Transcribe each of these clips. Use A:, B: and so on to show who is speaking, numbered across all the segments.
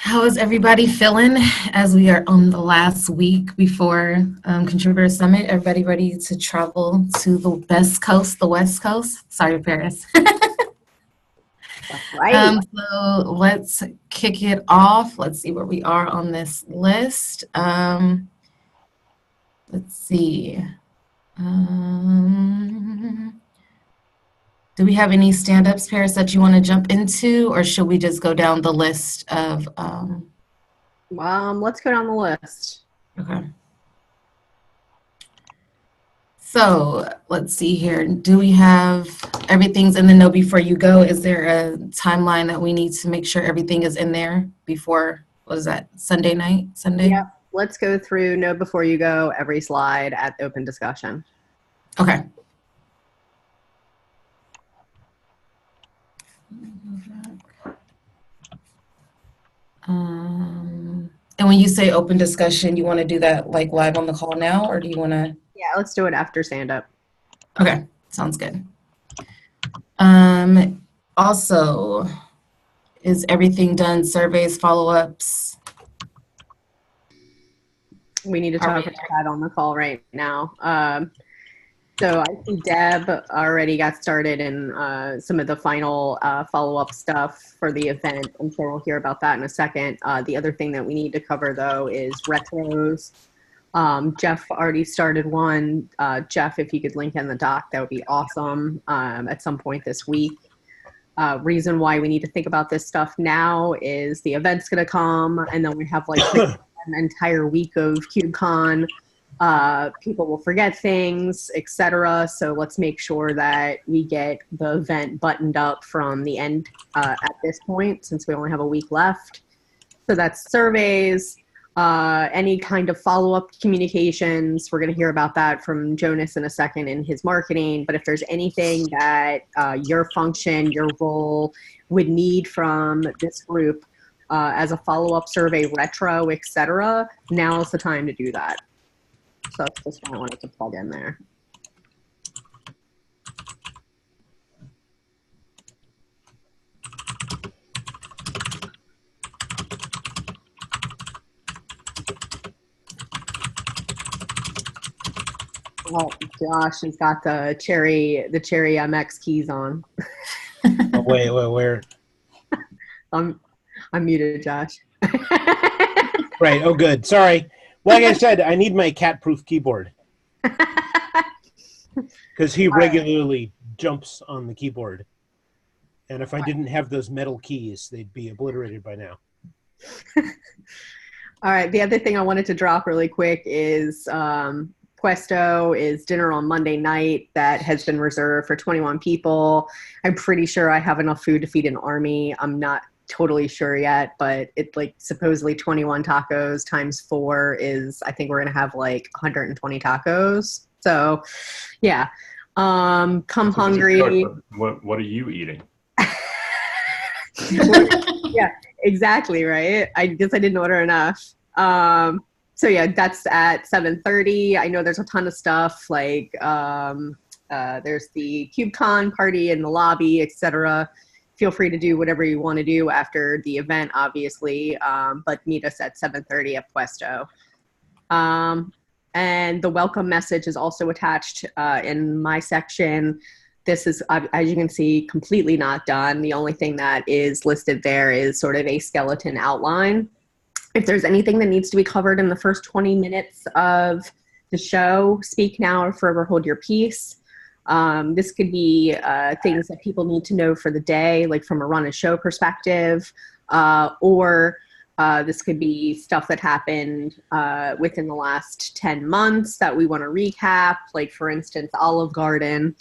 A: How is everybody feeling as we are on the last week before Contributor Summit? Everybody ready to travel to the best coast, the West Coast? Sorry, Paris.
B: Right.
A: So let's kick it off. Let's see where we are on this list. Let's see. Um, do we have any stand-ups, Paris, that you want to jump into, or should we just go down the list of?
B: Let's go down the list.
A: Okay. So let's see here. Do we have everything's in the know before you go? Is there a timeline that we need to make sure everything is in there before, what is that, Sunday night? Sunday?
B: Yep. Let's go through know before you go every slide at the open discussion.
A: Okay. And when you say open discussion, you want to do that like live on the call now, or do you want to?
B: Yeah, let's do it after stand up.
A: Okay, sounds good. Also, is everything done? Surveys, follow-ups?
B: We need to talk about that on the call right now. So I see Deb already got started in some of the final follow-up stuff for the event. I'm sure we'll hear about that in a second. The other thing that we need to cover, though, is retros. Jeff already started one. Jeff, if you could link in the doc, that would be awesome at some point this week. Reason why we need to think about this stuff now is the event's going to come, and then we have like an entire week of KubeCon. People will forget things, etc. So let's make sure that we get the event buttoned up from the end at this point, since we only have a week left. So that's surveys, any kind of follow-up communications. We're going to hear about that from Jonas in a second in his marketing. But if there's anything that your function, your role would need from this group as a follow-up survey, retro, etc., now is the time to do that. So that's just what I wanted to plug in there. Oh, Josh has got the cherry MX keys on.
C: Oh, wait, where?
B: I'm muted, Josh.
C: Right. Oh, good. Sorry. Like I said, I need my cat-proof keyboard because he regularly jumps on the keyboard, and if I didn't have those metal keys, they'd be obliterated by now.
B: All right. The other thing I wanted to drop really quick is Puesto is dinner on Monday night that has been reserved for 21 people. I'm pretty sure I have enough food to feed an army. I'm not totally sure yet, but it's like supposedly 21 tacos times 4 is, I think we're going to have like 120 tacos. So yeah, come hungry.
D: What are you eating?
B: Yeah, exactly. Right. I guess I didn't order enough. So yeah, that's at 7:30. I know there's a ton of stuff like there's the KubeCon party in the lobby, etc. Feel free to do whatever you want to do after the event, obviously, but meet us at 7:30 at Puesto. And the welcome message is also attached in my section. This is, as you can see, completely not done. The only thing that is listed there is sort of a skeleton outline. If there's anything that needs to be covered in the first 20 minutes of the show, speak now or forever hold your peace. This could be things that people need to know for the day, like from a run a show perspective, or this could be stuff that happened within the last 10 months that we want to recap, like for instance, Olive Garden,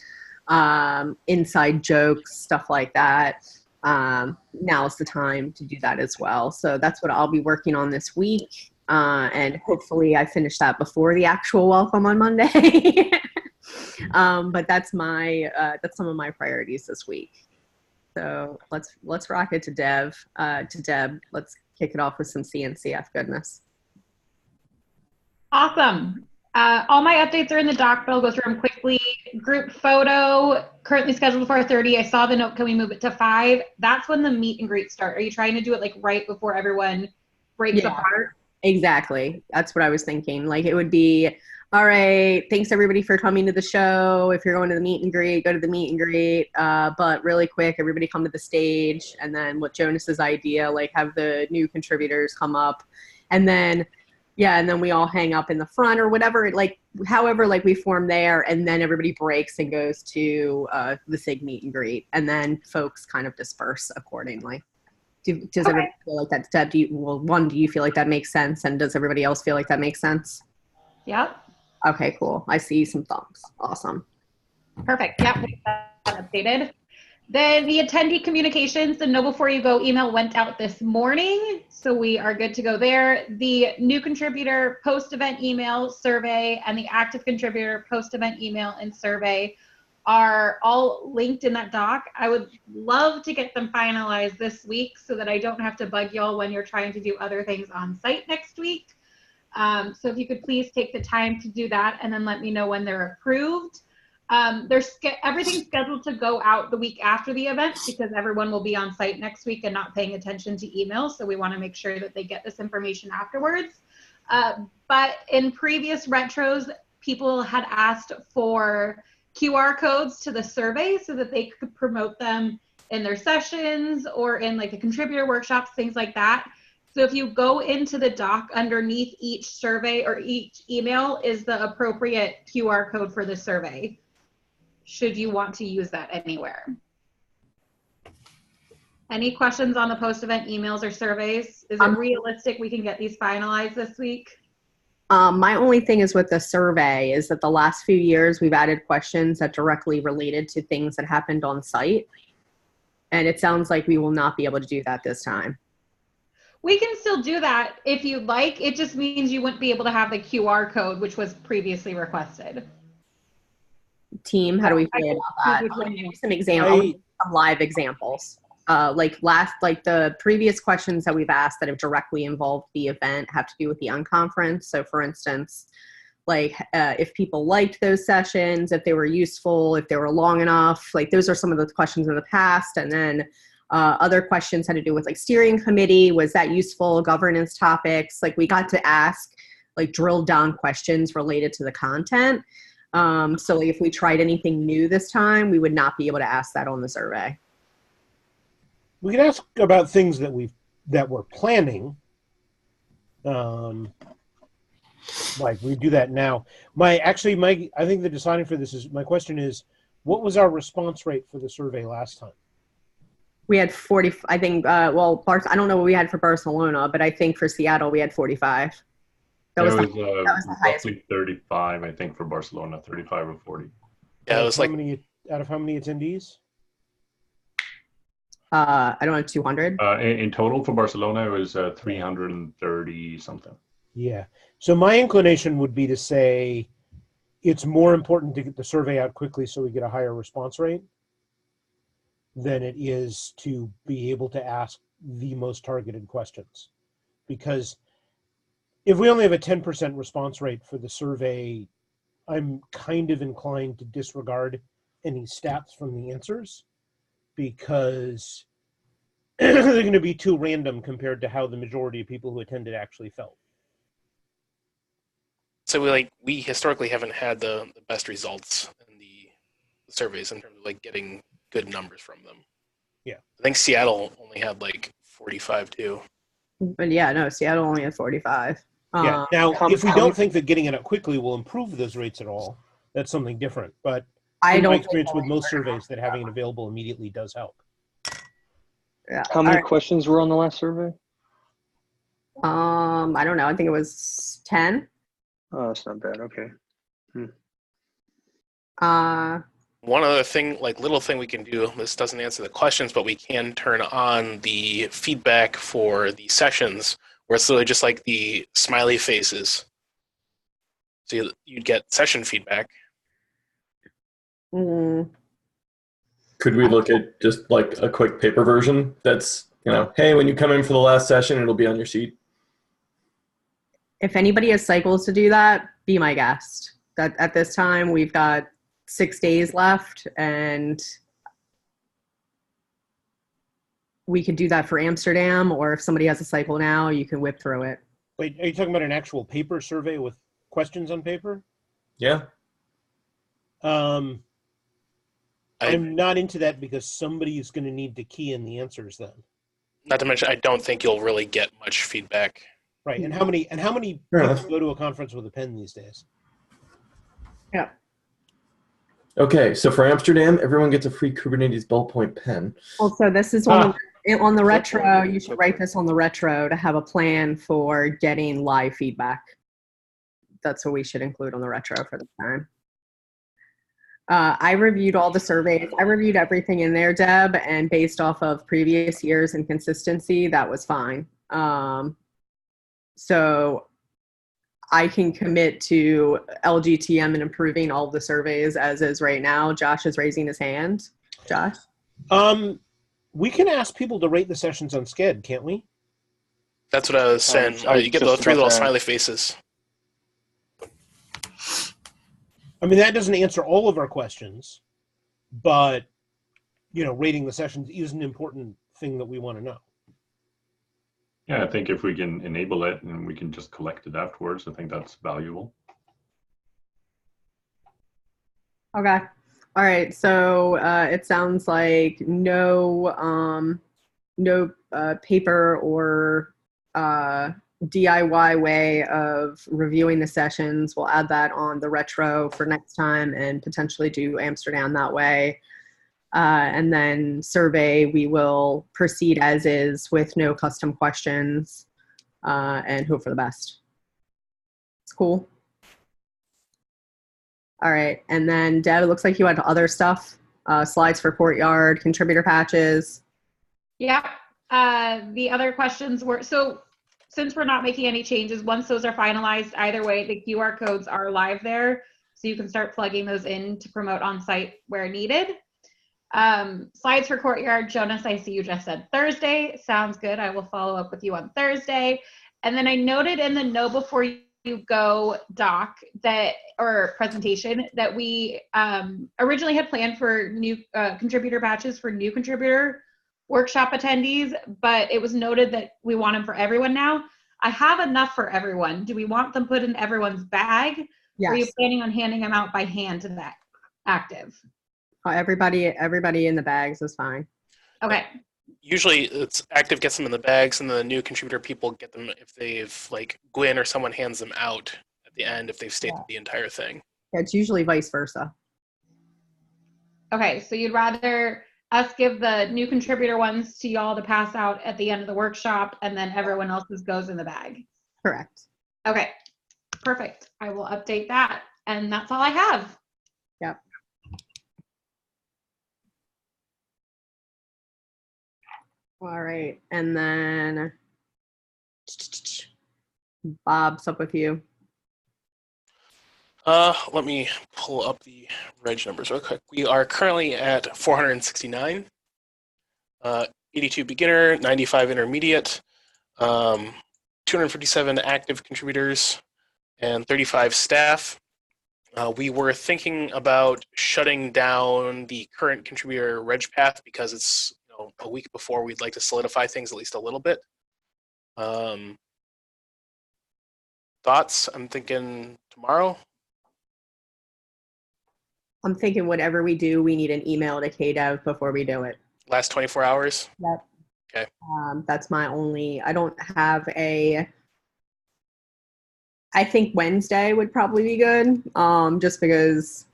B: inside jokes, stuff like that. Now is the time to do that as well. So that's what I'll be working on this week. And hopefully I finish that before the actual welcome on Monday. But that's some of my priorities this week. So let's rock it to Deb. Let's kick it off with some CNCF goodness.
E: Awesome. All my updates are in the doc, but I'll go through them quickly.
D: group photo currently scheduled for 4:30. I saw the note, can we move it to 5? That's when the meet and greet start. Are you trying to do it like right before everyone breaks apart?
B: Exactly. That's what I was thinking. Like it would be, all right, thanks everybody for coming to the show. If you're going to the meet and greet, go to the meet and greet. But really quick, everybody come to the stage. And then with Jonas's idea, like have the new contributors come up. And then, yeah, and then we all hang up in the front or whatever, like however, like we form there. And then everybody breaks and goes to the SIG meet and greet. And then folks kind of disperse accordingly. Does everybody feel like that? Do you feel like that makes sense? And does everybody else feel like that makes sense?
D: Yep.
B: Okay, cool. I see some thumbs. Awesome.
D: Perfect. Yep. We got that updated. Then the attendee communications, the Know Before You Go email went out this morning, so we are good to go there. The new contributor post-event email survey and the active contributor post-event email and survey are all linked in that doc. I would love to get them finalized this week so that I don't have to bug y'all when you're trying to do other things on site next week. So if you could please take the time to do that and then let me know when they're approved. Everything's scheduled to go out the week after the event because everyone will be on site next week and not paying attention to email. So we want to make sure that they get this information afterwards. But in previous retros, people had asked for QR codes to the survey so that they could promote them in their sessions or in like the contributor workshops, things like that. So if you go into the doc underneath each survey or each email is the appropriate QR code for the survey, should you want to use that anywhere. Any questions on the post-event emails or surveys? Is it realistic we can get these finalized this week?
B: My only thing is with the survey is that the last few years we've added questions that directly related to things that happened on site. And it sounds like we will not be able to do that this time.
D: We can still do that if you'd like. It just means you wouldn't be able to have the QR code, which was previously requested.
B: Team, how do we feel about that? I'll give you some examples, some live examples. Like the previous questions that we've asked that have directly involved the event have to do with the unconference. So for instance, like if people liked those sessions, if they were useful, if they were long enough, like those are some of the questions in the past. And then other questions had to do with like steering committee, was that useful, governance topics, like we got to ask like drilled down questions related to the content. So like if we tried anything new this time, we would not be able to ask that on the survey.
C: We could ask about things that we're planning. Like we do that now. I think the deciding for this is, my question is, what was our response rate for the survey last time?
B: We had 40, I think, I don't know what we had for Barcelona, but I think for Seattle, we had 45. That was the highest.
E: Roughly 35, I think, for Barcelona, 35 or 40.
F: Yeah, it was like
C: out of how many attendees?
B: I don't know, 200.
E: In total for Barcelona, it was 330 something.
C: Yeah. So my inclination would be to say it's more important to get the survey out quickly so we get a higher response rate than it is to be able to ask the most targeted questions. Because if we only have a 10% response rate for the survey, I'm kind of inclined to disregard any stats from the answers because they're going to be too random compared to how the majority of people who attended actually felt.
F: So we historically haven't had the best results in the surveys in terms of like getting good numbers from them.
C: Yeah.
F: I think Seattle only had like 45 too.
B: But yeah, no, Seattle only had 45.
C: Yeah. Now, if we don't think that getting it up quickly will improve those rates at all, that's something different. But in my experience with most surveys, that having it available immediately does help.
B: Yeah.
G: How many questions were on the last survey?
B: I don't know. I think it was 10.
G: Oh, that's not bad. Okay.
F: One other thing, little thing we can do, this doesn't answer the questions, but we can turn on the feedback for the sessions where it's literally just like the smiley faces. So you'd get session feedback.
B: Mm.
H: Could we look at just like a quick paper version that's, hey, when you come in for the last session, it'll be on your sheet?
B: If anybody has cycles to do that, be my guest. That at this time, we've got 6 days left, and we could do that for Amsterdam, or if somebody has a cycle now, you can whip through it.
C: Wait, are you talking about an actual paper survey with questions on paper?
H: Yeah.
C: I'm not into that because somebody is going to need to key in the answers then.
F: Not to mention, I don't think you'll really get much feedback.
C: Right. And how many
H: Fair
C: people
H: enough.
C: go to a conference with a pen these days?
B: Yeah.
H: Okay, so for Amsterdam, everyone gets a free Kubernetes ballpoint pen.
B: Also, this is on the retro. You should write this on the retro to have a plan for getting live feedback. That's what we should include on the retro for the time. I reviewed all the surveys. I reviewed everything in there, Deb, and based off of previous years and consistency, that was fine. So I can commit to LGTM and improving all the surveys as is right now. Josh is raising his hand. Josh?
C: We can ask people to rate the sessions on Sched, can't we?
F: That's what I was saying. You get the three little smiley faces.
C: I mean, that doesn't answer all of our questions, but, rating the sessions is an important thing that we want to know.
E: Yeah, I think if we can enable it and we can just collect it afterwards, I think that's valuable.
B: Okay. All right. So it sounds like no paper or DIY way of reviewing the sessions. We'll add that on the retro for next time and potentially do Amsterdam that way. And then survey, we will proceed as is with no custom questions and hope for the best. It's cool. All right. And then Deb, it looks like you had other stuff, slides for Courtyard, contributor patches.
D: Yeah. The other questions were, so since we're not making any changes, once those are finalized, either way, the QR codes are live there. So you can start plugging those in to promote on site where needed. Slides for Courtyard, Jonas, I see you just said Thursday. Sounds good. I will follow up with you on Thursday. And then I noted in the Know Before You Go doc that, or presentation, that we originally had planned for new contributor batches for new contributor workshop attendees, but it was noted that we want them for everyone now. I have enough for everyone. Do we want them put in everyone's bag?
B: Yes.
D: Or are you planning on handing them out by hand to that active?
B: Everybody in the bags is fine.
D: Okay.
F: Usually it's active gets them in the bags, and the new contributor people get them if they've, like, Gwen or someone hands them out at the end if they've stayed the entire thing.
B: Yeah, it's usually vice versa.
D: Okay, so you'd rather us give the new contributor ones to y'all to pass out at the end of the workshop, and then everyone else's goes in the bag.
B: Correct.
D: Okay, perfect. I will update that, and that's all I have.
B: Yep. All right, and then Bob's up with you.
F: Let me pull up the reg numbers real quick. We are currently at 469, 82 beginner, 95 intermediate, 257 active contributors, and 35 staff. We were thinking about shutting down the current contributor reg path because it's a week before. We'd like to solidify things at least a little bit. Thoughts? I'm thinking tomorrow.
B: I'm thinking whatever we do, we need an email to KDev before we do it.
F: Last 24 hours?
B: Yep.
F: Okay.
B: That's my only, I don't have I think Wednesday would probably be good, just because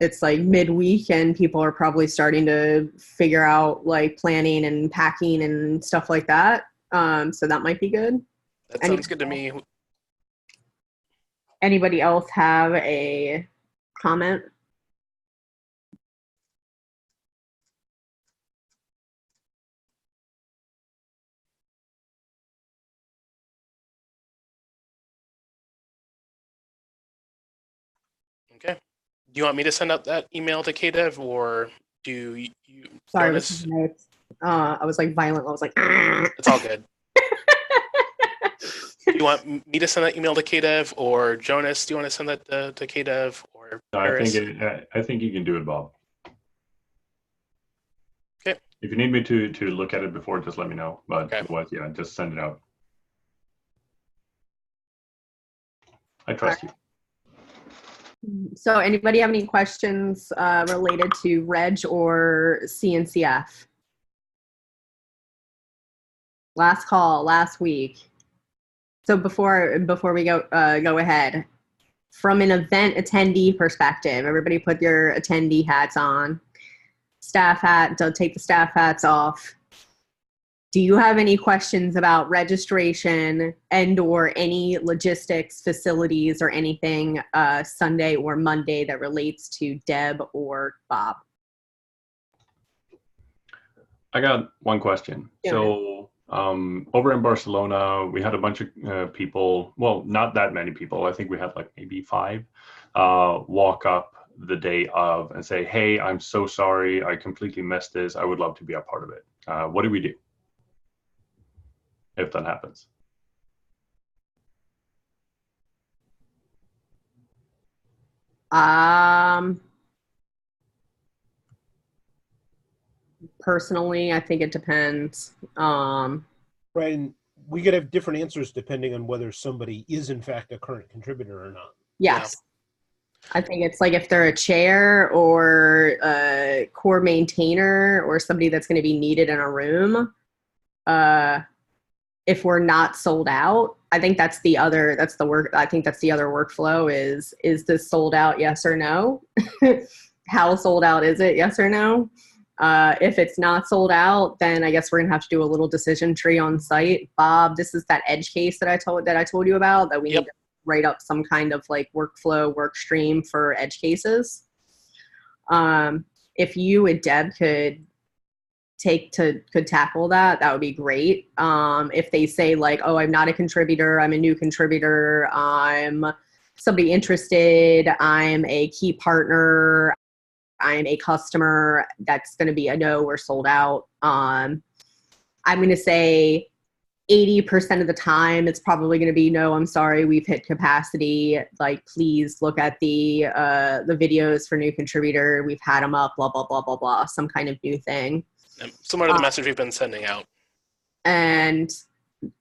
B: it's like midweek and people are probably starting to figure out like planning and packing and stuff like that. So that might be good.
F: That sounds good to me.
B: Anybody else have a comment?
F: Okay. Do you want me to send out that email to KDev, or do you?
B: Sorry,
F: Jonas?
B: I was like violent. I was like,
F: It's all good. Do you want me to send that email to KDev, or Jonas? Do you want to send that to KDev, or Or
E: No,
F: Paris?
E: I think you can do it, Bob.
F: Okay.
E: If you need me to look at it before, just let me know. But
F: Okay.
E: otherwise, yeah, just send it out. I trust you.
B: So anybody have any questions related to Reg or CNCF? Last call, last week. So before we go ahead, from an event attendee perspective, everybody put your attendee hats on. Staff hat, don't take the staff hats off. Do you have any questions about registration and or any logistics, facilities, or anything Sunday or Monday that relates to Deb or Bob?
E: I got one question.
B: Yeah.
E: So over in Barcelona, we had a bunch of people, well, not that many people. I think we had like maybe 5 walk up the day of and say, hey, I'm so sorry. I completely missed this. I would love to be a part of it. What do we do if that happens?
B: Personally, I think it depends.
C: Right, and we could have different answers depending on whether somebody is in fact a current contributor or not.
B: Yes. I think it's like if they're a chair or a core maintainer or somebody that's going to be needed in a room. If we're not sold out, I think that's the other workflow is this sold out? Yes or no? How sold out is it? Yes or no? If it's not sold out, then I guess we're gonna have to do a little decision tree on site. Bob, this is that edge case that I told you about that we need to write up some kind of like workflow work stream for edge cases. If you and Deb could tackle that would be great. If they say like, oh, I'm not a contributor, I'm a new contributor, I'm somebody interested, I'm a key partner, I'm a customer, that's going to be a no or sold out. I'm going to say 80% of the time it's probably going to be no, I'm sorry, we've hit capacity. Like, please look at the videos for new contributor. We've had them up, blah, blah, blah, blah, blah, some kind of new thing.
F: Similar to the message we've been sending out.
B: And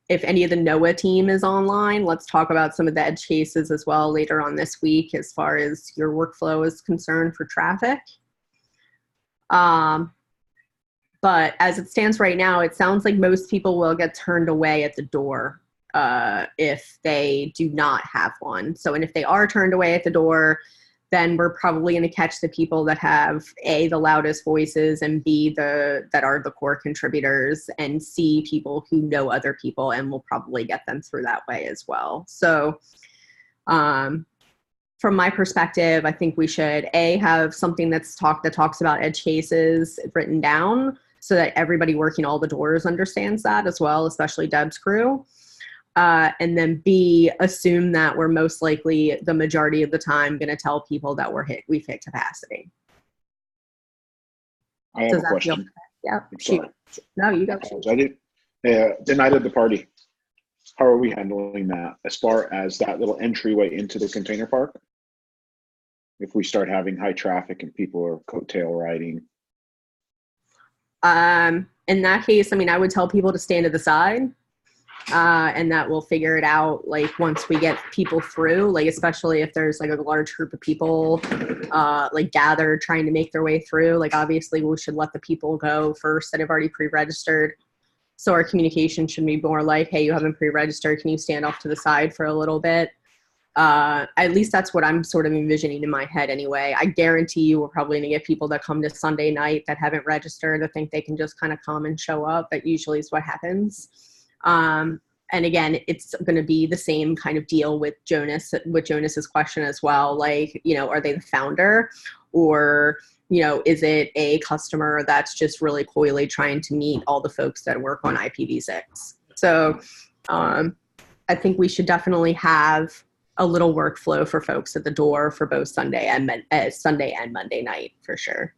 B: if any of the NOAA team is online, let's talk about some of the edge cases as well later on this week as far as your workflow is concerned for traffic. But as it stands right now, it sounds like most people will get turned away at the door if they do not have one. So, and if they are turned away at the door, then we're probably going to catch the people that have A, the loudest voices, and B, that are the core contributors, and C, people who know other people, and we'll probably get them through that way as well. So from my perspective, I think we should A, have something that talks about edge cases written down so that everybody working all the doors understands that as well, especially Deb's crew. And then B, assume that we're most likely the majority of the time going to tell people that we've hit capacity.
I: I have a question.
B: Yeah.
I: I'm sorry.
B: No, you go.
I: I did. The night of the party, how are we handling that as far as that little entryway into the container park? If we start having high traffic and people are coattail riding.
B: In that case, I mean, I would tell people to stand to the side. And that we'll figure it out like once we get people through, like especially if there's like a large group of people like gathered trying to make their way through. Like obviously we should let the people go first that have already pre-registered. So our communication should be more like, hey, you haven't pre-registered, can you stand off to the side for a little bit? At least that's what I'm sort of envisioning in my head anyway. I guarantee you we're probably going to get people that come to Sunday night that haven't registered that think they can just kind of come and show up. That usually is what happens. And again, it's going to be the same kind of deal with Jonas's question as well. Like, you know, are they the founder or, you know, is it a customer that's just really coyly trying to meet all the folks that work on IPv6? So, I think we should definitely have a little workflow for folks at the door for both Sunday and Monday night for sure.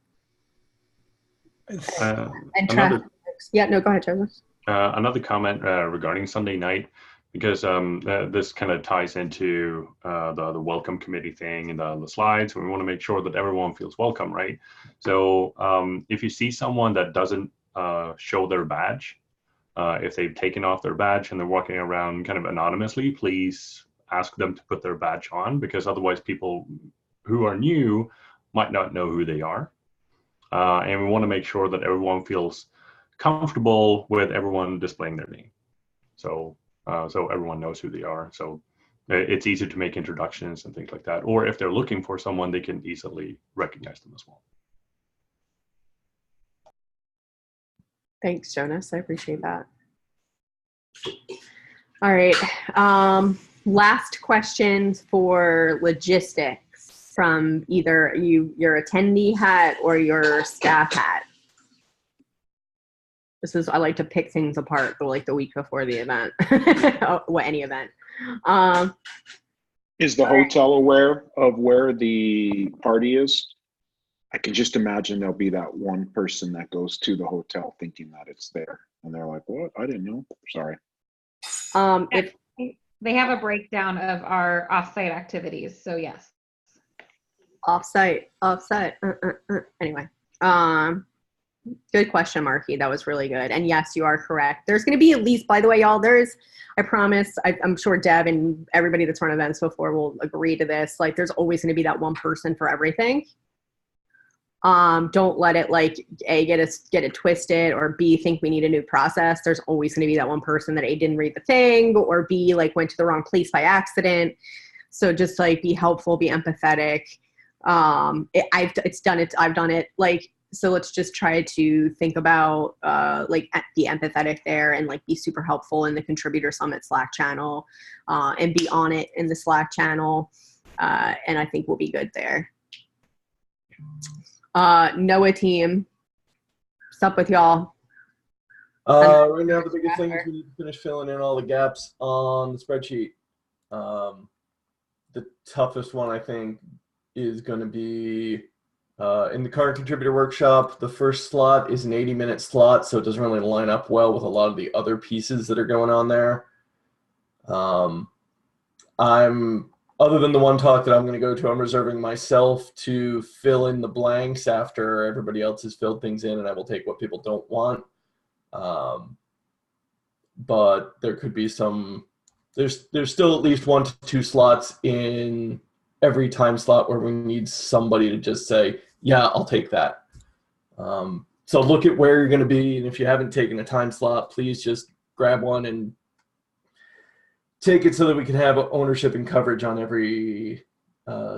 E: Another
B: yeah, no, go ahead, Travis.
E: Another comment regarding Sunday night. because this kind of ties into the welcome committee thing and the slides. We want to make sure that everyone feels welcome, right? So if you see someone that doesn't show their badge, if they've taken off their badge and they're walking around kind of anonymously, please ask them to put their badge on, because otherwise people who are new might not know who they are. And we want to make sure that everyone feels comfortable with everyone displaying their name. So everyone knows who they are. So it's easy to make introductions and things like that. Or if they're looking for someone, they can easily recognize them as well.
B: Thanks, Jonas. I appreciate that. All right. Last questions for logistics from either your attendee hat or your staff hat. I like to pick things apart like the week before the event, any event.
I: Is the hotel aware of where the party is? I can just imagine there'll be that one person that goes to the hotel thinking that it's there. And they're like, what? I didn't know. Sorry.
B: If
D: They have a breakdown of our offsite activities. So yes.
B: Offsite. Anyway, good question, Marky. That was really good. And yes, you are correct. There's going to be at least, by the way, y'all, I promise, I'm sure Deb and everybody that's run events before will agree to this. Like, there's always going to be that one person for everything. Don't let it like A, get it twisted, or B, think we need a new process. There's always going to be that one person that A, didn't read the thing, or B, like went to the wrong place by accident. So just like be helpful, be empathetic. I've done it. Like, so let's just try to think about, like be empathetic there and like be super helpful in the Contributor Summit Slack channel, and be on it in the Slack channel. And I think we'll be good there. NOAA team, what's up with y'all?
H: Right now, the biggest thing is we need to finish filling in all the gaps on the spreadsheet. The toughest one, I think, is going to be in the current contributor workshop. The first slot is an 80-minute slot, so it doesn't really line up well with a lot of the other pieces that are going on there. Other than the one talk that I'm going to go to, I'm reserving myself to fill in the blanks after everybody else has filled things in, and I will take what people don't want. But there could be there's still at least 1 to 2 slots in every time slot where we need somebody to just say, yeah, I'll take that. So look at where you're going to be, and if you haven't taken a time slot, please just grab one and take it so that we can have ownership and coverage on every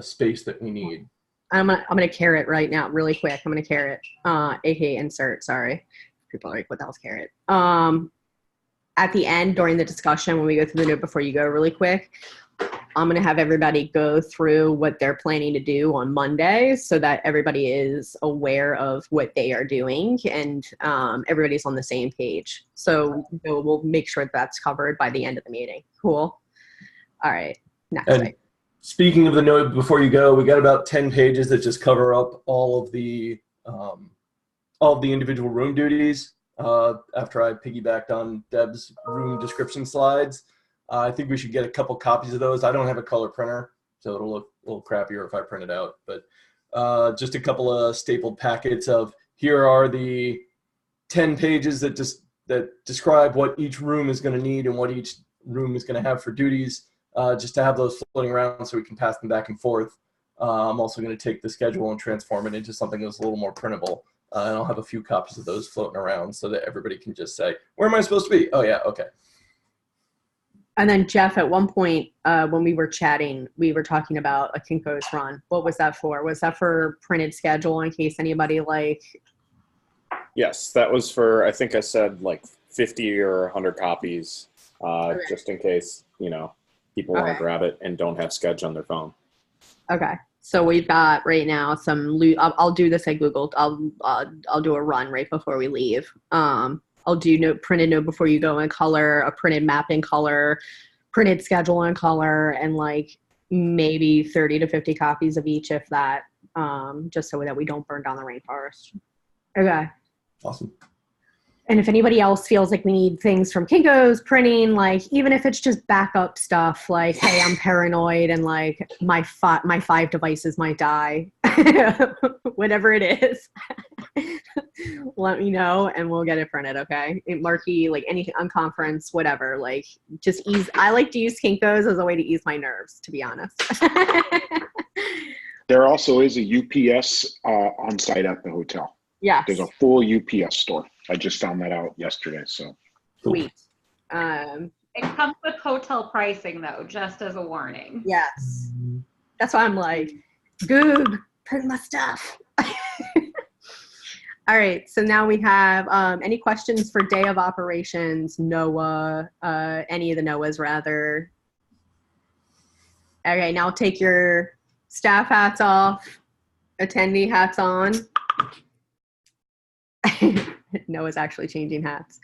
H: space that we need.
B: I'm gonna carrot right now, really quick. I'm gonna carrot, aka insert. Sorry, people are like, "What the hell's carrot?" At the end, during the discussion, when we go through the note before you go, really quick, I'm gonna have everybody go through what they're planning to do on Monday, so that everybody is aware of what they are doing and everybody's on the same page. So we'll make sure that's covered by the end of the meeting. Cool. All right. Next.
H: And speaking of the note before you go, we got about 10 pages that just cover up all of the individual room duties. After I piggybacked on Deb's room description slides. I think we should get a couple copies of those. I don't have a color printer, so it'll look a little crappier if I print it out. But just a couple of stapled packets of here are the 10 pages that describe what each room is going to need and what each room is going to have for duties, just to have those floating around so we can pass them back and forth. I'm also going to take the schedule and transform it into something that's a little more printable. And I'll have a few copies of those floating around so that everybody can just say, where am I supposed to be? Oh, yeah, okay.
B: And then Jeff, at one point when we were chatting, we were talking about a Kinko's run. What was that for? Was that for printed schedule in case anybody like?
J: Yes, that was for, I think I said like 50 or 100 copies,
B: Okay.
J: just in case, people want to grab it and don't have Sketch on their phone.
B: Okay. So we've got right now some I'll do this at Google. I'll do a run right before we leave. I'll do printed note before you go in color, a printed map in color, printed schedule in color, and like maybe 30 to 50 copies of each, if that, just so that we don't burn down the rainforest. Okay.
H: Awesome.
B: And if anybody else feels like we need things from Kinko's, printing, like even if it's just backup stuff, like, hey, I'm paranoid and like my 5 devices might die, whatever it is, let me know and we'll get it printed, okay? Marquee, like anything, unconference, whatever, like just ease. I like to use Kinko's as a way to ease my nerves, to be honest.
I: There also is a UPS on site at the hotel.
B: Yes.
I: There's a full UPS store. I just found that out yesterday. So
B: Sweet.
D: It comes with hotel pricing though, just as a warning.
B: Yes. That's why I'm like, Goog, print my stuff. All right, so now we have any questions for day of operations, NOAA, any of the NOAAs rather. Okay, now take your staff hats off, attendee hats on. Noah's actually changing hats.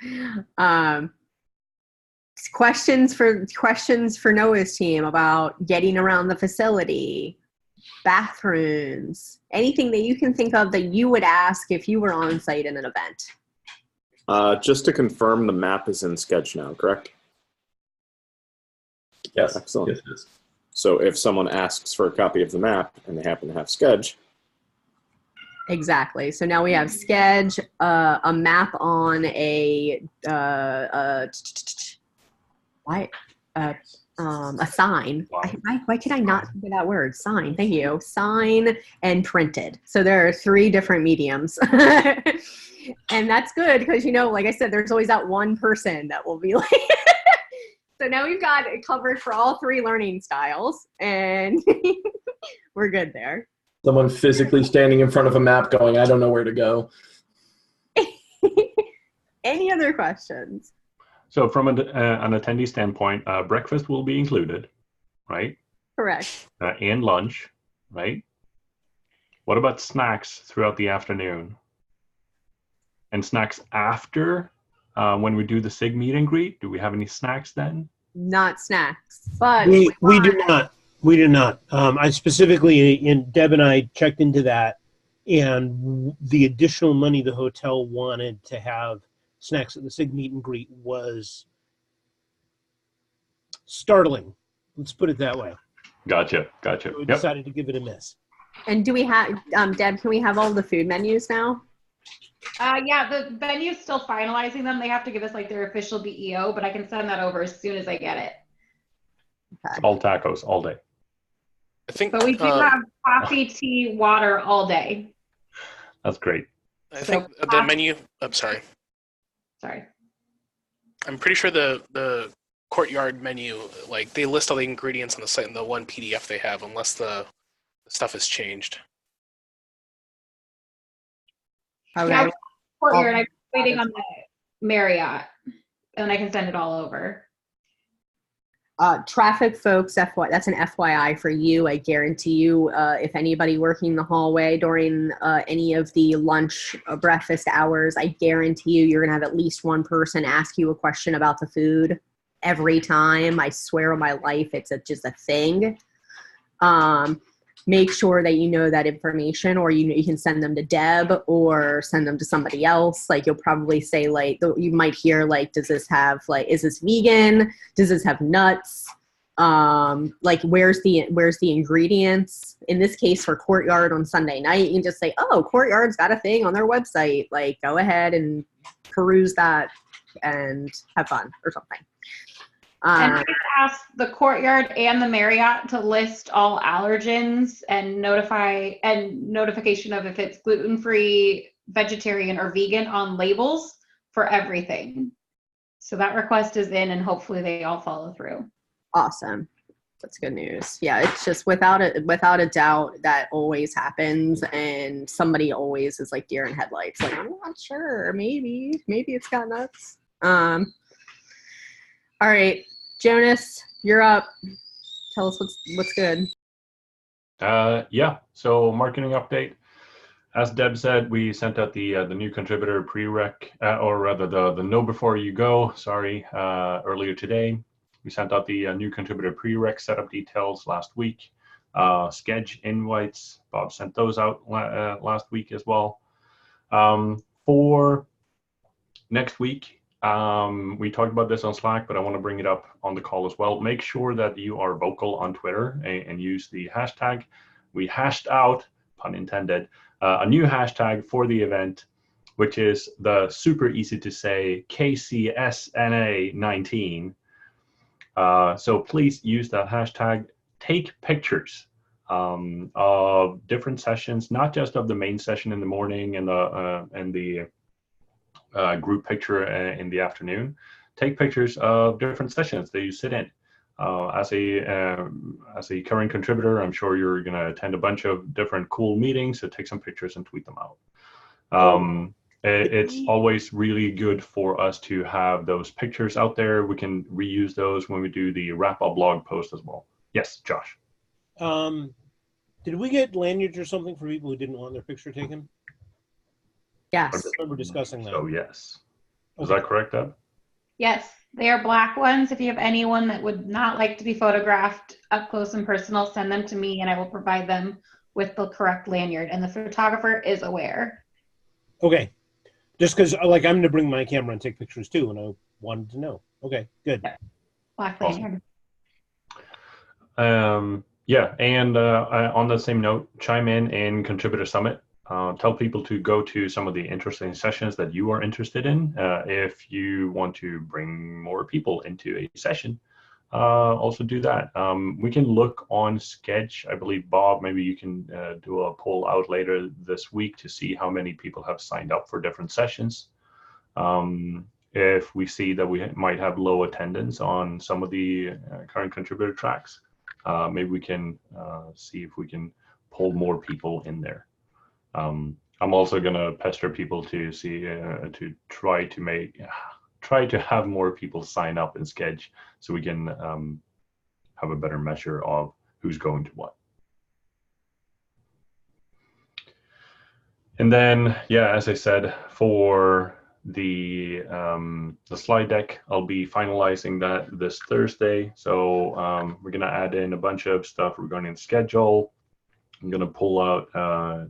B: Questions for Noah's team about getting around the facility, bathrooms, anything that you can think of that you would ask if you were on site in an event.
J: Just to confirm, the map is in Sketch now, correct?
H: Yes.
J: Excellent.
H: Yes, it is.
J: So if someone asks for a copy of the map and they happen to have Sketch.
B: Exactly. So now we have Sketch, a map on a sign.
E: Wow.
B: Why can I not think of that word? Sign. Thank you. Sign and printed. So there are 3 different mediums. And that's good because, like I said, there's always that one person that will be like, so now we've got it covered for all 3 learning styles and we're good there.
H: Someone physically standing in front of a map going, I don't know where to go.
B: Any other questions?
E: So from an attendee standpoint, breakfast will be included, right?
B: Correct.
E: And lunch, right? What about snacks throughout the afternoon? And snacks after when we do the SIG meet and greet? Do we have any snacks then?
B: Not snacks, but
C: We do not. We do not. I specifically, Deb and I checked into that, and the additional money the hotel wanted to have snacks at the SIG meet and greet was startling. Let's put it that way.
E: Gotcha.
C: So we decided to give it a miss.
B: And do we have, Deb, can we have all the food menus now?
D: Yeah, the venue's still finalizing them. They have to give us like their official DEO, but I can send that over as soon as I get it.
B: Okay.
E: All tacos all day.
F: I think.
D: But we do have coffee, tea, water all day.
E: That's great.
F: I think the menu. I'm sorry.
D: Sorry.
F: I'm pretty sure the courtyard menu, like they list all the ingredients on the site in the one PDF they have, unless the stuff has changed.
B: Okay.
D: Yeah, courtyard. I'm waiting on the Marriott, and I can send it all over.
B: Traffic folks, that's an FYI for you. I guarantee you, if anybody working the hallway during any of the lunch, breakfast hours, I guarantee you're gonna have at least one person ask you a question about the food every time. I swear on my life, it's just a thing. Make sure that you know that information, or you can send them to Deb or send them to somebody else. Like you'll probably say like, you might hear like, does this have like, is this vegan? Does this have nuts? Like where's the ingredients? In this case for Courtyard on Sunday night, you can just say, oh, Courtyard's got a thing on their website. Like go ahead and peruse that and have fun or something.
D: And I asked the Courtyard and the Marriott to list all allergens and notification of if it's gluten-free, vegetarian, or vegan on labels for everything. So that request is in, and hopefully they all follow through.
B: Awesome. That's good news. Yeah, it's just without a doubt that always happens, and somebody always is like deer in headlights. Like I'm not sure. Maybe it's got nuts. All right, Jonas, you're up. Tell us what's good.
E: Yeah. So marketing update. As Deb said, we sent out the new contributor prereq, or rather the know before you go. Sorry, earlier today. We sent out the new contributor prereq setup details last week. Sketch invites. Bob sent those out last week as well. For next week, we talked about this on Slack, but I want to bring it up on the call as well. Make sure that you are vocal on Twitter and use the hashtag. We hashed out, pun intended, a new hashtag for the event, which is the super easy to say KCSNA19. So please use that hashtag. Take pictures of different sessions, not just of the main session in the morning and the group picture in the afternoon. Take pictures of different sessions that you sit in. As a current contributor, I'm sure you're going to attend a bunch of different cool meetings, so take some pictures and tweet them out. It's always really good for us to have those pictures out there. We can reuse those when we do the wrap-up blog post as well. Yes, Josh.
C: Did we get lanyards or something for people who didn't want their picture taken?
B: Yes.
C: I remember discussing that.
E: So yes. Is that correct, Deb?
D: Yes, they are black ones. If you have anyone that would not like to be photographed up close and personal, send them to me and I will provide them with the correct lanyard. And the photographer is aware.
C: Okay. Just because, like, I'm going to bring my camera and take pictures too, and I wanted to know. Okay, good.
D: Yep. Black lanyard.
E: Yeah, and on the same note, chime in Contributor Summit. Tell people to go to some of the interesting sessions that you are interested in. If you want to bring more people into a session, also do that. We can look on Sketch. I believe, Bob, maybe you can do a poll out later this week to see how many people have signed up for different sessions. If we see that we might have low attendance on some of the current contributor tracks, maybe we can see if we can pull more people in there. I'm also gonna pester people to see to try to have more people sign up in Sketch so we can have a better measure of who's going to what. And then, yeah, as I said, for the slide deck, I'll be finalizing that this Thursday. So we're gonna add in a bunch of stuff regarding the schedule. I'm going to pull out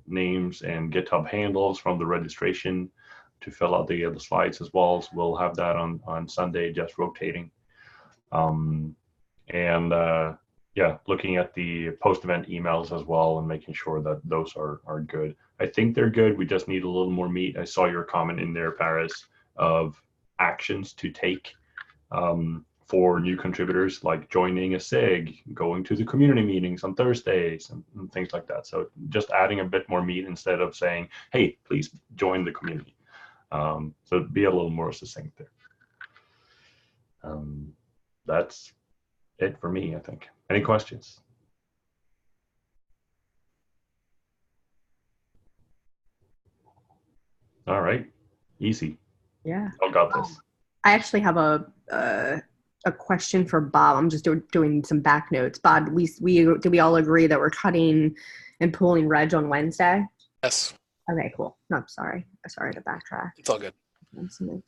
E: names and GitHub handles from the registration to fill out the other slides as well. So we'll have that on Sunday, just rotating. Yeah, looking at the post-event emails as well and making sure that those are good. I think they're good. We just need a little more meat. I saw your comment in there, Paris, of actions to take for new contributors, like joining a SIG, going to the community meetings on Thursdays and things like that. So just adding a bit more meat instead of saying, hey, please join the community. So be a little more succinct there. That's it for me, I think. Any questions? All right, easy.
B: Yeah.
E: I got this.
B: I actually have a question for Bob. I'm just doing some back notes. Bob, do we all agree that we're cutting and pulling reg on Wednesday?
F: Yes.
B: Okay, cool. No, I'm sorry to backtrack.
F: It's all good.
B: So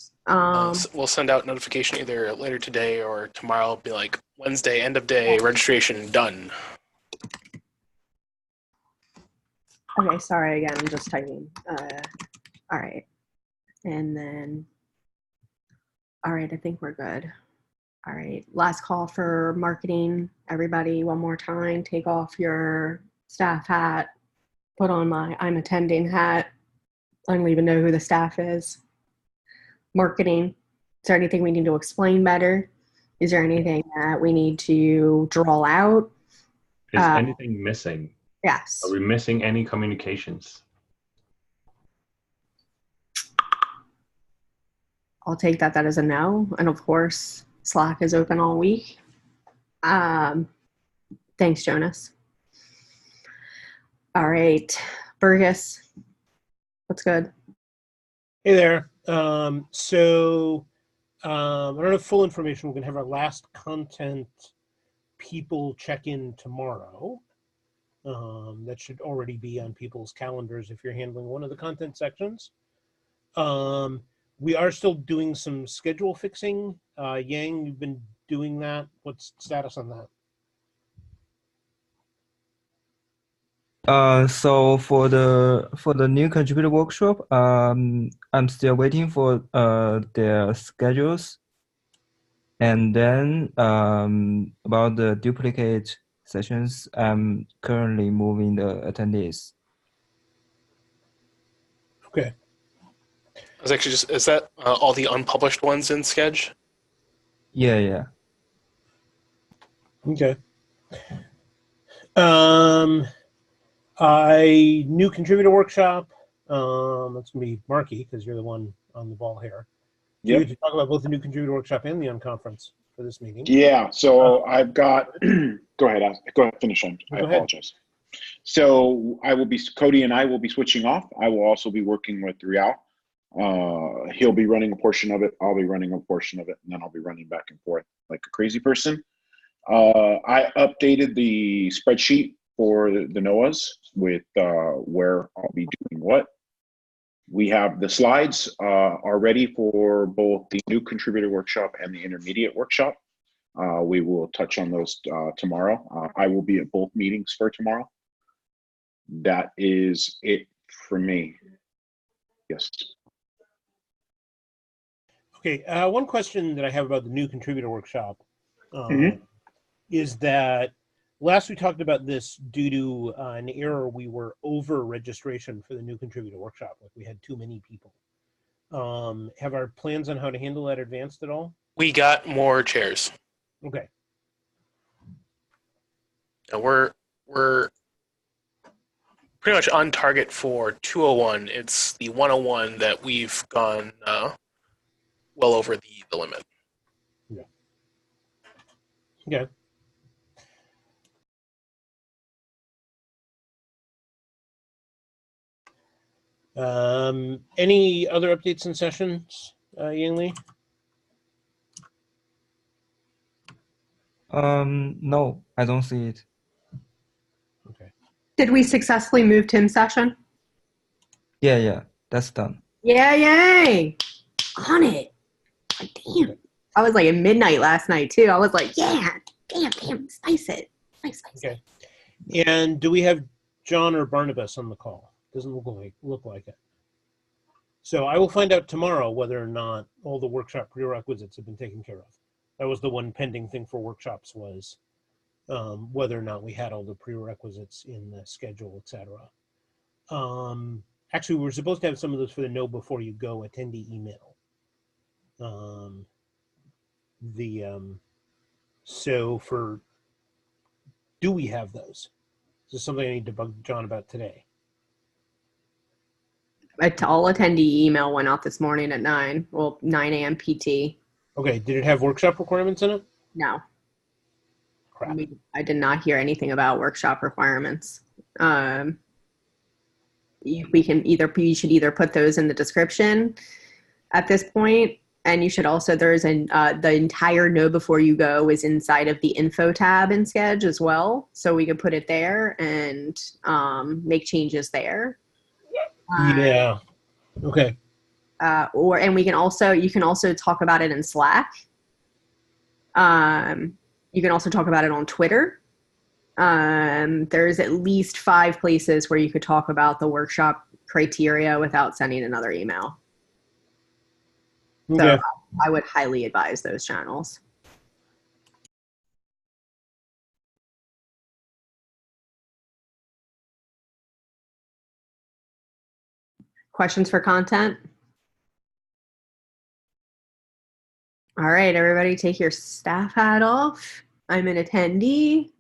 F: we'll send out notification either later today or tomorrow. Be like Wednesday, end of day, registration done.
B: okay, sorry again. I'm just typing. All right, and then. All right, I think we're good. All right, last call for marketing. Everybody, one more time, take off your staff hat, put on my I'm attending hat. I don't even know who the staff is. Marketing, is there anything we need to explain better? Is there anything that we need to draw out?
E: Is anything missing?
B: Yes.
E: Are we missing any communications?
B: I'll take that as a no. And of course, Slack is open all week. Thanks, Jonas. All right, Burgess, what's good?
C: Hey there. I don't have full information. We're going to have our last content people check-in tomorrow. That should already be on people's calendars if you're handling one of the content sections. We are still doing some schedule fixing. Yang, you've been doing that. What's the status on that?
K: So for the new contributor workshop, I'm still waiting for their schedules, and then about the duplicate sessions, I'm currently moving the attendees.
C: Okay.
F: I was actually just, is that all the unpublished ones in Sketch?
K: Yeah.
C: Okay. New contributor workshop. That's gonna be Marky because you're the one on the ball here.
I: Yep.
C: To talk about both the new contributor workshop and the unconference for this meeting.
I: Yeah. So I've got. Go ahead. Go ahead. Finish. I
C: Go ahead.
I: apologize. So Cody and I will be switching off. I will also be working with Rial. He'll be running a portion of it. I'll be running a portion of it, and then I'll be running back and forth like a crazy person. I updated the spreadsheet for the NOAAs with where I'll be doing what. We have the slides are ready for both the new contributor workshop and the intermediate workshop. We will touch on those tomorrow. I will be at both meetings for tomorrow. That is it for me. Yes.
C: Okay. One question that I have about the new contributor workshop
I: Mhm.
C: is that last we talked about this due to an error, we were over registration for the new contributor workshop. Like we had too many people. Have our plans on how to handle that advanced at all?
F: We got more chairs.
C: Okay.
F: And we're pretty much on target for 201. It's the 101 that we've gone well over the limit.
C: Yeah. Okay. Any other updates in sessions, Yingli?
K: No, I don't see it.
C: Okay.
B: Did we successfully move Tim's session?
K: Yeah, that's done.
B: Yeah, yay! On it. Like, damn. I was like at midnight last night too. I was like, yeah, damn, spice it. Spice
C: Okay.
B: it.
C: And do we have John or Barnabas on the call? Doesn't look like it. So I will find out tomorrow whether or not all the workshop prerequisites have been taken care of. That was the one pending thing for workshops was whether or not we had all the prerequisites in the schedule, etc. Actually, we were supposed to have some of those for the know before you go attendee email. Do we have those? This is something I need to bug John about today.
B: All attendee email went out this morning at 9 a.m. PT.
C: Okay, did it have workshop requirements in it?
B: No.
C: Crap.
B: I did not hear anything about workshop requirements. You should either put those in the description at this point, and you should also, the entire know before you go is inside of the info tab in Sketch as well. So we could put it there and make changes there.
C: Yeah. Okay.
B: And you can also talk about it in Slack. You can also talk about it on Twitter. There's at least 5 places where you could talk about the workshop criteria without sending another email.
C: Okay.
B: So I would highly advise those channels. Questions for content? All right, everybody take your staff hat off. I'm an attendee.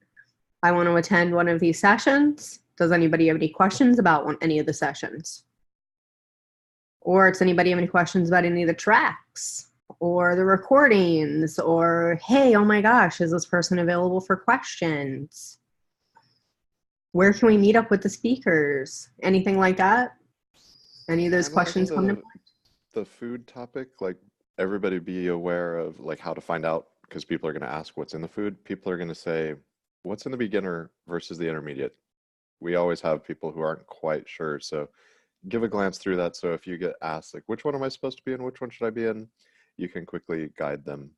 B: I want to attend one of these sessions. Does anybody have any questions about any of the sessions? Or does anybody have any questions about any of the tracks or the recordings? Or, hey, oh my gosh, is this person available for questions? Where can we meet up with the speakers? Anything like that? Any of those questions come to mind?
L: The food topic, like everybody be aware of like how to find out, because people are going to ask what's in the food. People are going to say, what's in the beginner versus the intermediate? We always have people who aren't quite sure. So give a glance through that. So if you get asked, like, which one am I supposed to be in? Which one should I be in? You can quickly guide them.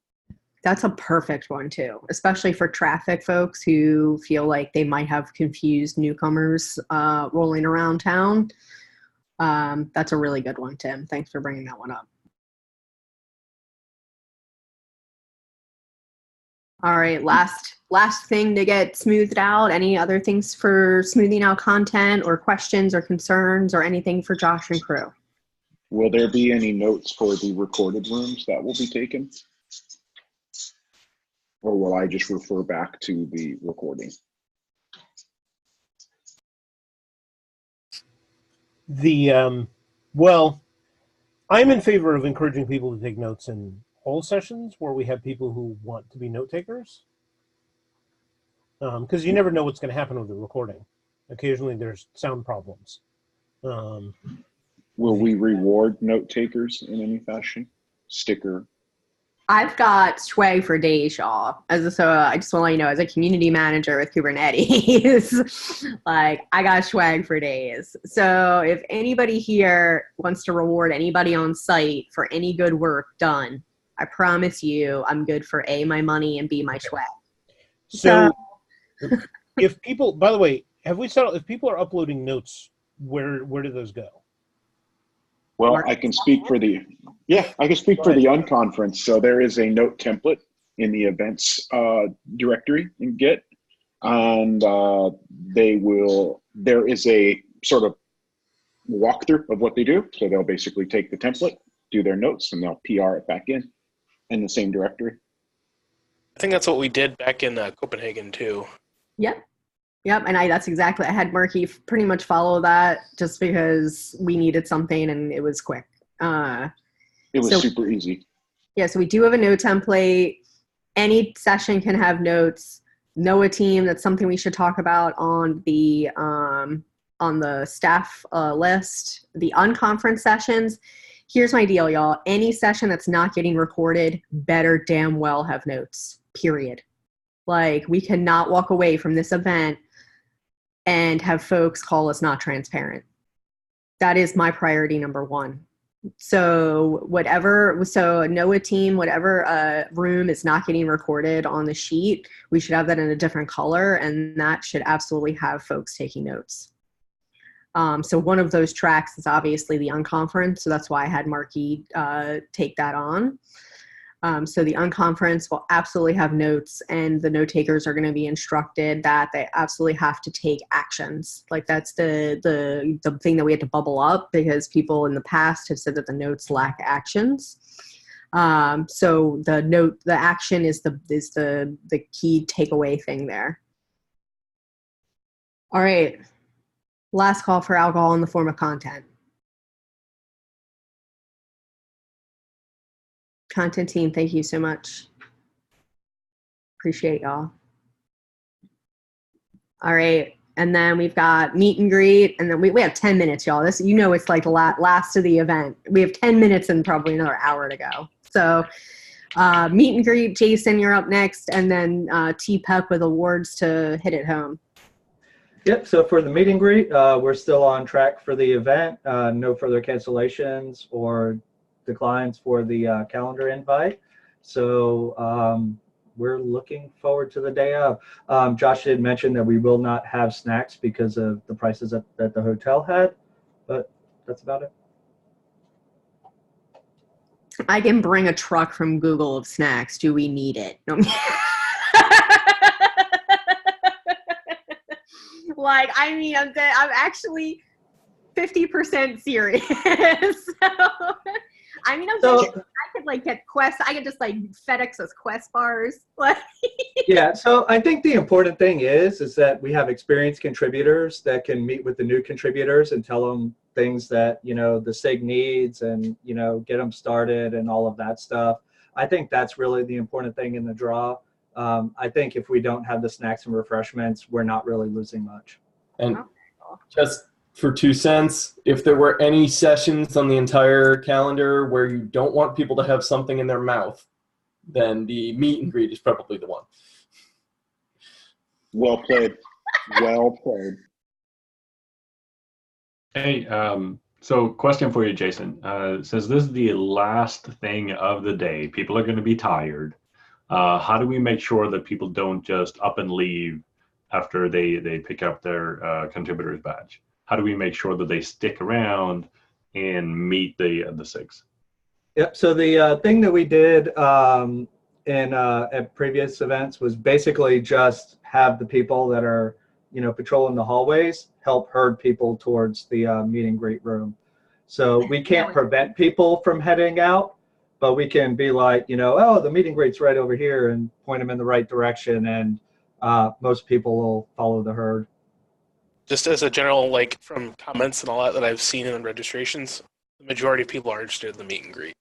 B: That's a perfect one too, especially for traffic folks who feel like they might have confused newcomers rolling around town. That's a really good one, Tim. Thanks for bringing that one up. All right, last thing to get smoothed out. Any other things for smoothing out content or questions or concerns or anything for Josh and crew?
I: Will there be any notes for the recorded rooms that will be taken? Or will I just refer back to the recording?
C: Well, I'm in favor of encouraging people to take notes in whole sessions where we have people who want to be note takers. Because you never know what's going to happen with the recording. Occasionally there's sound problems.
I: Will we reward note takers in any fashion? Sticker?
B: I've got swag for days, y'all. So I just want to let you know, as a community manager with Kubernetes, like I got swag for days. So if anybody here wants to reward anybody on site for any good work done, I promise you I'm good for A, my money, and B, my swag.
C: So if people, by the way, have we settled, if people are uploading notes, where do those go?
I: Well, I can speak for the, I can speak for the unconference. So there is a note template in the events directory in Git, and there is a sort of walkthrough of what they do. So they'll basically take the template, do their notes, and they'll PR it back in the same directory.
F: I think that's what we did back in Copenhagen too.
B: Yep, and that's exactly, I had Murky pretty much follow that just because we needed something and it was quick.
I: It was super easy.
B: Yeah, so we do have a note template. Any session can have notes. Know a team, that's something we should talk about on the staff list. The unconference sessions, here's my deal, y'all. Any session that's not getting recorded better damn well have notes, period. Like, we cannot walk away from this event and have folks call us not transparent. That is my priority number one. So know a team, whatever room is not getting recorded on the sheet, we should have that in a different color, and that should absolutely have folks taking notes. So one of those tracks is obviously the unconference, so that's why I had Marky take that on. So the unconference will absolutely have notes, and the note takers are going to be instructed that they absolutely have to take actions. Like, that's the thing that we had to bubble up, because people in the past have said that the notes lack actions. So the action is the key takeaway thing there. All right. Last call for alcohol in the form of content. Content team, thank you so much. Appreciate y'all. All right, and then we've got meet and greet, and then we have 10 minutes, y'all. This, it's like the last of the event. We have 10 minutes and probably another hour to go. So meet and greet, Jason, you're up next, and then T-Pep with awards to hit it home.
M: Yep, so for the meet and greet, we're still on track for the event. No further cancellations or declines for the calendar invite. So we're looking forward to the day of. Josh did mention that we will not have snacks because of the prices that the hotel had, but that's about it.
B: I can bring a truck from Google of snacks. Do we need it? No. Like, I mean, I'm actually 50% serious. So, I mean, I could like get Quest. I could just like FedEx us Quest bars. Like,
M: yeah. So I think the important thing is that we have experienced contributors that can meet with the new contributors and tell them things that, the SIG needs, and, get them started and all of that stuff. I think that's really the important thing in the draw. I think if we don't have the snacks and refreshments, we're not really losing much.
H: And just for 2 cents, if there were any sessions on the entire calendar where you don't want people to have something in their mouth, then the meet and greet is probably the one.
I: Well played. Well played.
E: Hey, so question for you, Jason. Since this is the last thing of the day, people are going to be tired. How do we make sure that people don't just up and leave after they pick up their contributor's badge? How do we make sure that they stick around and meet the SIGs?
M: Yep. So the thing that we did at previous events was basically just have the people that are, patrolling the hallways help herd people towards the meet and greet room. So we can't prevent people from heading out, but we can be like, oh, the meet and greet's right over here, and point them in the right direction, and most people will follow the herd.
F: Just as a general, like from comments and all that I've seen in registrations, the majority of people are interested in the meet and greet.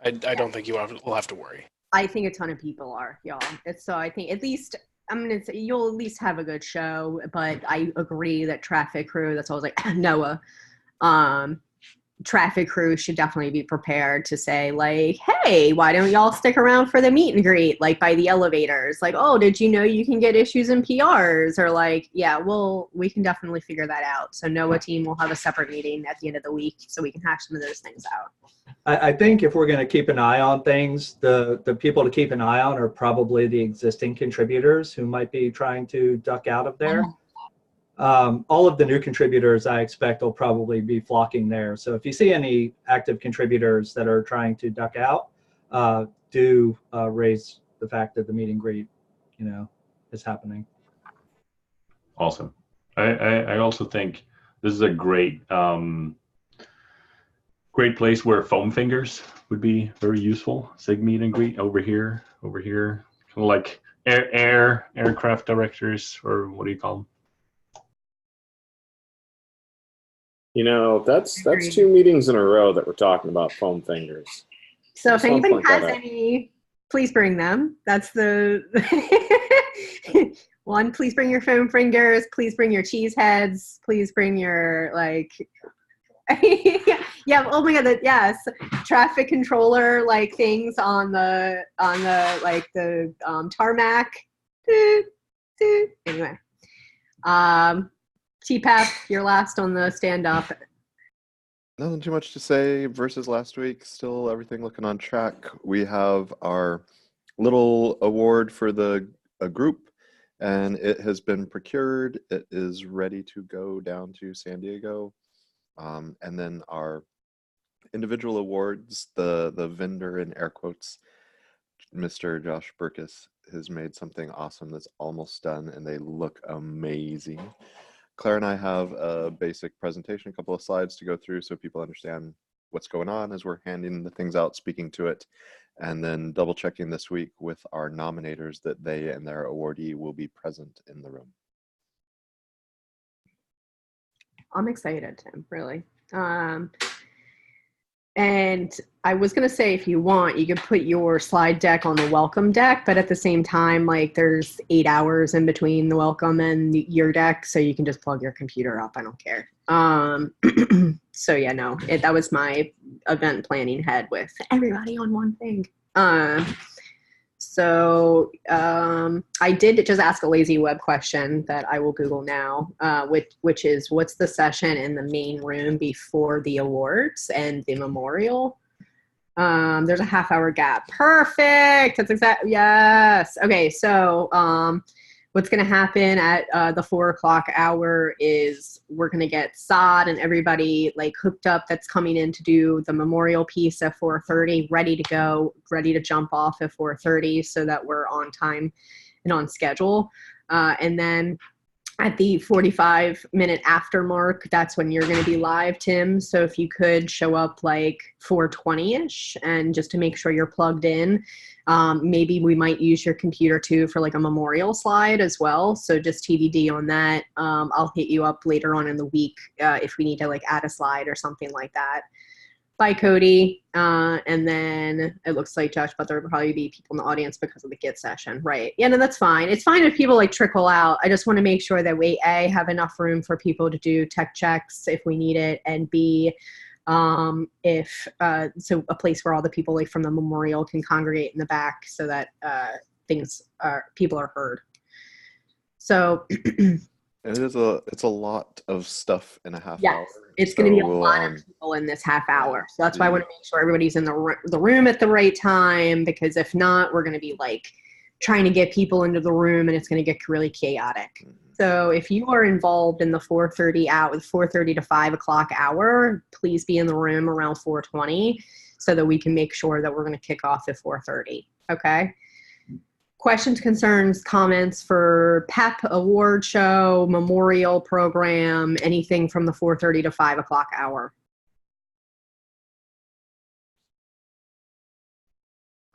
F: I don't think will have to worry.
B: I think a ton of people are, y'all. So I think at least, I'm going to say you'll at least have a good show, but I agree that traffic crew, that's always like Noah, traffic crew should definitely be prepared to say like, hey, why don't y'all stick around for the meet and greet, like by the elevators, like, oh, did you know you can get issues in PRs, or like, yeah, well, we can definitely figure that out. So Noah team will have a separate meeting at the end of the week so we can hash some of those things out.
M: I think if we're going to keep an eye on things, the people to keep an eye on are probably the existing contributors who might be trying to duck out of there. All of the new contributors I expect will probably be flocking there. So if you see any active contributors that are trying to duck out, do raise the fact that the meet and greet, is happening.
E: Awesome. I also think this is a great great place where foam fingers would be very useful. SIG meet and greet over here, kind of like aircraft directors, or what do you call them?
J: That's 2 meetings in a row that we're talking about foam fingers.
B: So if anybody has any, please bring them. That's the one. Please bring your foam fingers. Please bring your cheese heads. Please bring your yeah. Oh my God. Yes. Traffic controller things on the tarmac. Anyway. TPAP, you're last on the stand-up.
L: Nothing too much to say versus last week. Still everything looking on track. We have our little award for a group, and it has been procured. It is ready to go down to SanDiego. And then our individual awards, the vendor in air quotes, Mr. Josh Burkus, has made something awesome that's almost done, and they look amazing. Claire and I have a basic presentation, a couple of slides to go through so people understand what's going on as we're handing the things out, speaking to it, and then double checking this week with our nominators that they and their awardee will be present in the room.
B: I'm excited, Tim, really. And I was going to say, if you want, you could put your slide deck on the welcome deck, but at the same time, there's 8 hours in between the welcome and your deck, so you can just plug your computer up. I don't care. So yeah, no, that was my event planning head with everybody on one thing. So I did just ask a lazy web question that I will Google now, which is, what's the session in the main room before the awards and the memorial? There's a half-hour gap. Perfect. That's exactly, yes. Okay, so what's going to happen at the 4 o'clock hour is we're going to get Sod and everybody hooked up that's coming in to do the memorial piece at 4:30, ready to go, ready to jump off at 4:30 so that we're on time and on schedule. And then at the 45-minute after mark, that's when you're going to be live, Tim. So if you could show up 4:20-ish, and just to make sure you're plugged in. Maybe we might use your computer too for a memorial slide as well. So just TBD on that. I'll hit you up later on in the week if we need to add a slide or something like that. Bye, Cody. And then it looks like Josh, but there will probably be people in the audience because of the Git session. Right. Yeah, no, that's fine. It's fine if people trickle out. I just want to make sure that we, A, have enough room for people to do tech checks if we need it, and B, so a place where all the people from the memorial can congregate in the back so that people are heard. So
L: And it's a lot of stuff in a half hour.
B: Yes, it's going to be a
L: So,
B: lot of people in this half hour. So that's why I want to make sure everybody's in the room at the right time, because if not, we're going to be like trying to get people into the room and it's going to get really chaotic. So if you are involved in the 4:30 to 5 o'clock hour, please be in the room around 4:20 so that we can make sure that we're going to kick off at 4:30. Okay. Questions, concerns, comments for PEP, award show, memorial program, anything from the 4:30 to 5 o'clock hour.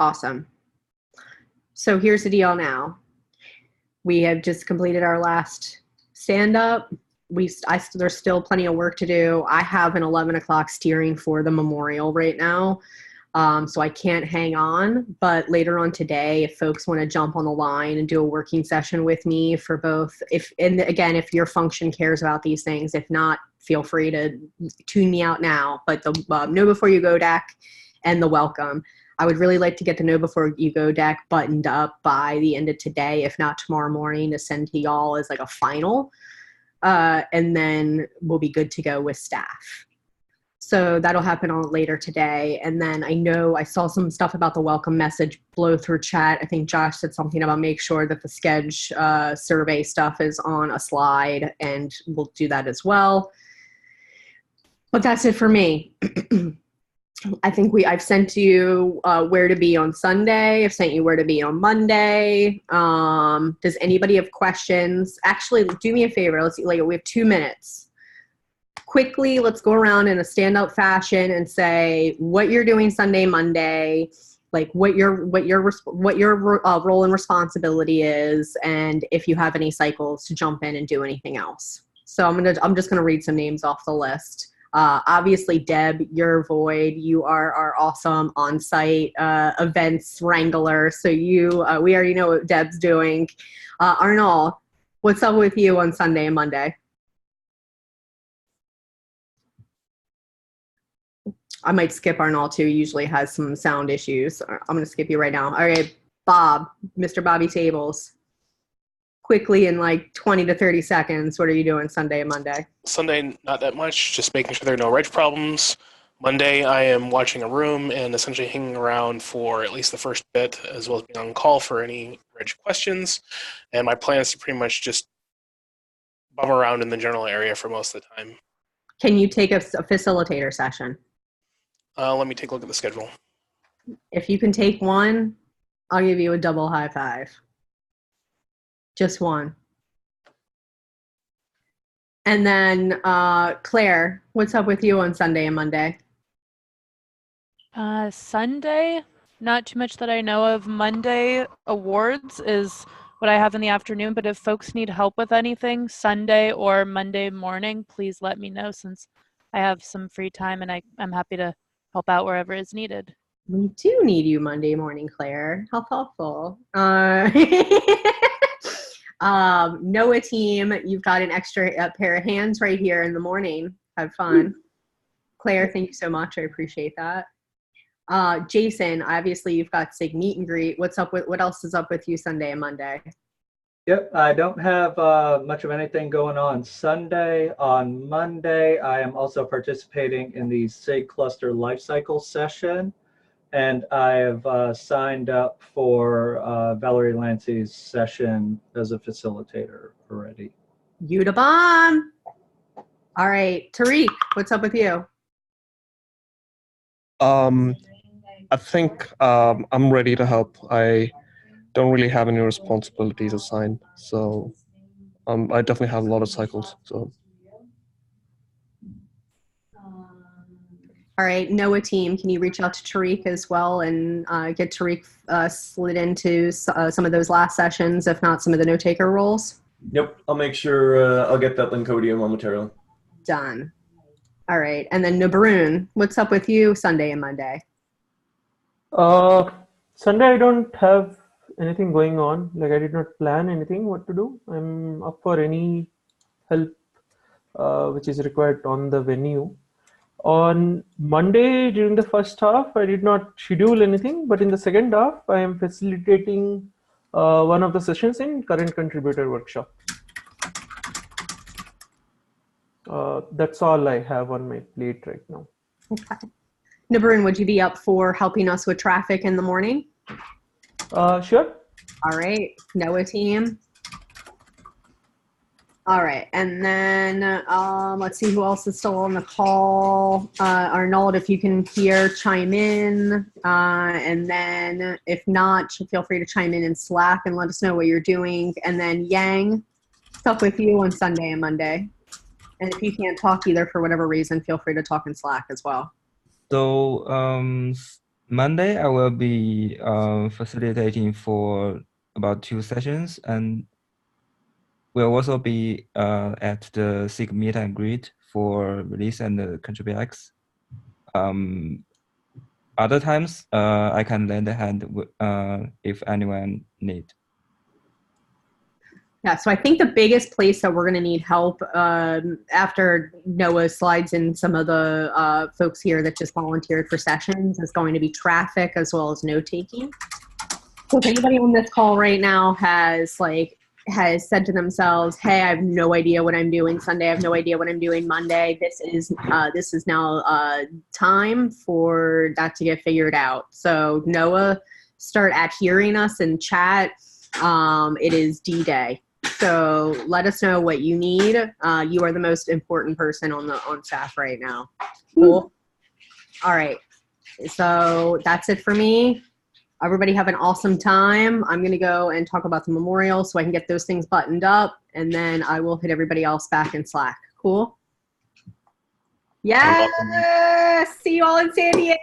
B: Awesome. So here's the deal now. We have just completed our last stand-up. There's still plenty of work to do. I have an 11 o'clock steering for the memorial right now. So I can't hang on, but later on today, if folks want to jump on the line and do a working session with me for both, again, if your function cares about these things, if not, feel free to tune me out now. But the Know Before You Go deck and the welcome, I would really like to get the Know Before You Go deck buttoned up by the end of today, if not tomorrow morning, to send to y'all as like a final. And then we'll be good to go with staff. So that'll happen on later today. And then I know I saw some stuff about the welcome message blow through chat. I think Josh said something about make sure that the Sketch survey stuff is on a slide, and we'll do that as well. But that's it for me. I think I've sent you where to be on Sunday. I've sent you where to be on Monday. Does anybody have questions? Actually, do me a favor. We have 2 minutes. Quickly, let's go around in a standout fashion and say what you're doing Sunday, Monday, like what your role and responsibility is, and if you have any cycles to jump in and do anything else. So I'm just gonna read some names off the list. Obviously, Deb, you're Void. You are our awesome on-site events wrangler. So we already know what Deb's doing. Arnold, what's up with you on Sunday and Monday? I might skip Arnold too. He usually has some sound issues. I'm going to skip you right now. All right, Bob, Mr. Bobby Tables. Quickly, in like 20 to 30 seconds, what are you doing Sunday and Monday?
F: Sunday, not that much, just making sure there are no reg problems. Monday, I am watching a room and essentially hanging around for at least the first bit, as well as being on call for any reg questions. And my plan is to pretty much just bum around in the general area for most of the time.
B: Can you take a facilitator session?
F: Let me take a look at the schedule.
B: If you can take one, I'll give you a double high five. Just one. And then Claire, what's up with you on Sunday and Monday?
N: Sunday, not too much that I know of. Monday, awards is what I have in the afternoon, but if folks need help with anything, Sunday or Monday morning, please let me know, since I have some free time and I'm happy to help out wherever is needed.
B: We do need you Monday morning, Claire. How thoughtful. Noah team, you've got an extra pair of hands right here in the morning. Have fun. Claire, thank you so much. I appreciate that. Jason, obviously you've got SIG meet and greet. What else is up with you Sunday and Monday?
M: Yep, I don't have much of anything going on Sunday. On Monday, I am also participating in the SIG Cluster Lifecycle session, and I have signed up for Valerie Lancey's session as a facilitator already.
B: You the bomb! All right, Tariq, what's up with you?
O: I think I'm ready to help. I don't really have any responsibilities assigned, so I definitely have a lot of cycles. So,
B: all right, Noah team, can you reach out to Tariq as well and get Tariq slid into some of those last sessions, if not some of the note taker roles?
H: Yep, I'll make sure I'll get that link over to you momentarily.
B: Done. All right, and then Nabroon, what's up with you Sunday and Monday?
P: Sunday I don't have anything going on. Like, I did not plan anything what to do. I'm up for any help which is required on the venue. On Monday during the first half, I did not schedule anything, but in the second half, I am facilitating one of the sessions in current contributor workshop. That's all I have on my plate right now.
B: Okay. Nibirin, would you be up for helping us with traffic in the morning?
P: Sure.
B: All right, Noah team. All right, and then let's see who else is still on the call. Arnold, if you can hear, chime in. And then if not, feel free to chime in Slack and let us know what you're doing. And then Yang, stuck with you on Sunday and Monday. And if you can't talk either for whatever reason, feel free to talk in Slack as well.
K: So Monday I will be facilitating for about 2 sessions, and we'll also be at the SIG meet and greet for release and the ContribX. Other times I can lend a hand if anyone need.
B: Yeah, so I think the biggest place that we're going to need help after Noah slides in some of the folks here that just volunteered for sessions is going to be traffic as well as note-taking. So if anybody on this call right now has said to themselves, hey, I have no idea what I'm doing Sunday, I have no idea what I'm doing Monday, this is now time for that to get figured out. So Noah, start adhering us in chat. It is D-Day. So let us know what you need. You are the most important person on staff right now. Cool. All right. So that's it for me. Everybody have an awesome time. I'm going to go and talk about the memorial so I can get those things buttoned up, and then I will hit everybody else back in Slack. Cool? Yes! See you all in San Diego!